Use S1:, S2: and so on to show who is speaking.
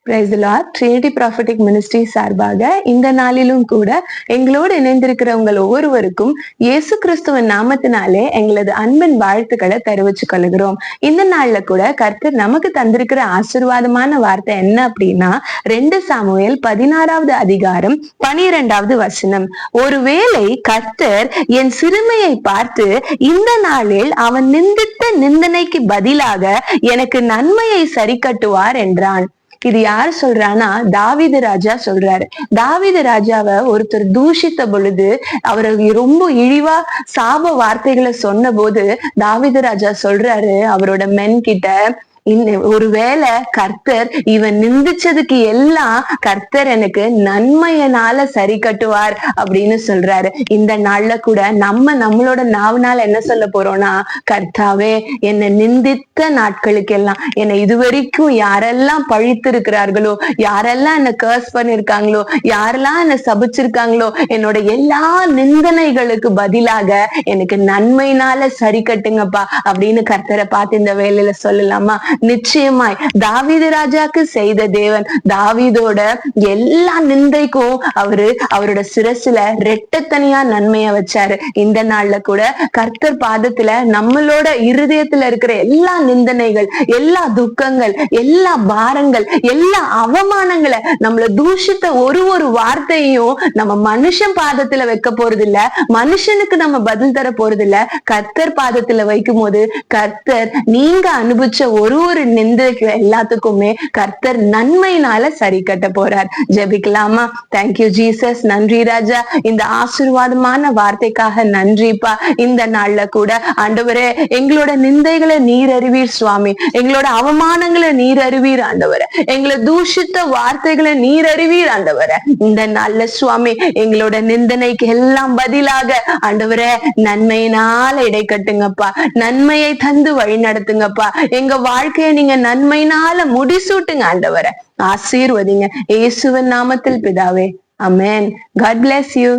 S1: Praise the Lord. Trinity prophetic ministry சார்பாக இந்த நாளிலும் கூட எங்களோடு இணைந்திருக்கிற உங்கள் ஒவ்வொருவருக்கும் இயேசு கிறிஸ்துவின் நாமத்தினாலே எங்களது அன்பின் வாழ்த்துக்களை தெரிவிச்சுக் கொள்கிறோம். இந்த நாள்ல கூட கர்த்தர் நமக்கு தந்திருக்கிற ஆசீர்வாதமான வார்த்தை என்ன அப்படின்னா 2 சாமுவேல் 16வது அதிகாரம் 12வது வசனம். ஒருவேளை கர்த்தர் என் சிறுமையை பார்த்து இந்த நாளில் அவன் நிந்தித்த நிந்தனைக்கு பதிலாக எனக்கு நன்மையை சரி கட்டுவார் என்றான். இது யார் சொல்றான்னா தாவீது ராஜா சொல்றாரு. தாவீது ராஜாவை ஒருத்தர் தூஷித்த பொழுது, அவரை ரொம்ப இழிவா சாப வார்த்தைகளை சொன்ன போது தாவீது ராஜா சொல்றாரு அவரோட மென் கிட்ட, ஒருவேளை கர்த்தர் இவன் நிந்திச்சதுக்கு எல்லாம் கர்த்தர் எனக்கு நன்மையினால சரி கட்டுவார் அப்படின்னு சொல்றாரு. இந்த நாள்ல கூட நம்மளோட நாவனால என்ன சொல்ல போறோம்னா, கர்த்தாவே என்னை நிந்தித்த நாட்களுக்கு எல்லாம், என்னை இதுவரைக்கும் யாரெல்லாம் பழித்து இருக்கிறார்களோ, யாரெல்லாம் என்னை கர்ஸ் பண்ணிருக்காங்களோ, யாரெல்லாம் என்னை சபிச்சிருக்காங்களோ, என்னோட எல்லா நிந்தனைகளுக்கு பதிலாக எனக்கு நன்மையினால சரி கட்டுங்கப்பா அப்படின்னு கர்த்தரை பார்த்து இந்த வேலையில சொல்லலாமா? நிச்சயமாய் தாவீது ராஜாக்கு செய்த தேவன் தாவீதோட எல்லா நிந்தைக்கும் அவரோட சிரசுல ரெட்டத்தனியா நன்மைய வச்சாரு. இந்த நாள்ல கூட கர்த்தர் பாதத்துல நம்மளோட இருதயத்துல இருக்கிற எல்லா நிந்தனைகள், எல்லா துக்கங்கள், எல்லா பாரங்கள், எல்லா அவமானங்களை, நம்மள தூஷித்த ஒரு வார்த்தையும் நம்ம மனுஷன் பாதத்துல வைக்க போறது இல்ல, மனுஷனுக்கு நம்ம பதில் தர போறது இல்ல. கர்த்தர் பாதத்துல வைக்கும் போது கர்த்தர் நீங்க அனுபவிச்ச ஒரு நிந்தைக்கு எல்லாத்துக்குமே கர்த்தர் நன்மையினால சரி கட்ட போறார். ஜெபிக்கலாமா? Thank you Jesus. நன்றி ராஜா, இந்த ஆசீர்வாதமான வார்த்தைக்காக நன்றிப்பா. இந்த நாள்ல கூட ஆண்டவரே எங்களோட நிந்தைகளை நீர் அறிவீர் சுவாமி, எங்களோட அவமானங்களை நீர் அறிவீர் ஆண்டவரே, எங்களை தூஷித்த வார்த்தைகளை நீர் அறிவீர் ஆண்டவரே. இந்த நாள்ல சுவாமி எங்களோட நிந்தனைக்கு எல்லாம் பதிலாக ஆண்டவரே நன்மையினால இடை கட்டுங்கப்பா, நன்மையை தந்து வழி நடத்துங்கப்பா. எங்க வாழ்க்கையை நீங்க நன்மையினால முடிசூட்டுங்க ஆண்டவரை, ஆசீர்வதிங்க இயேசுவின் நாமத்தில் பிதாவே, ஆமென். God bless you.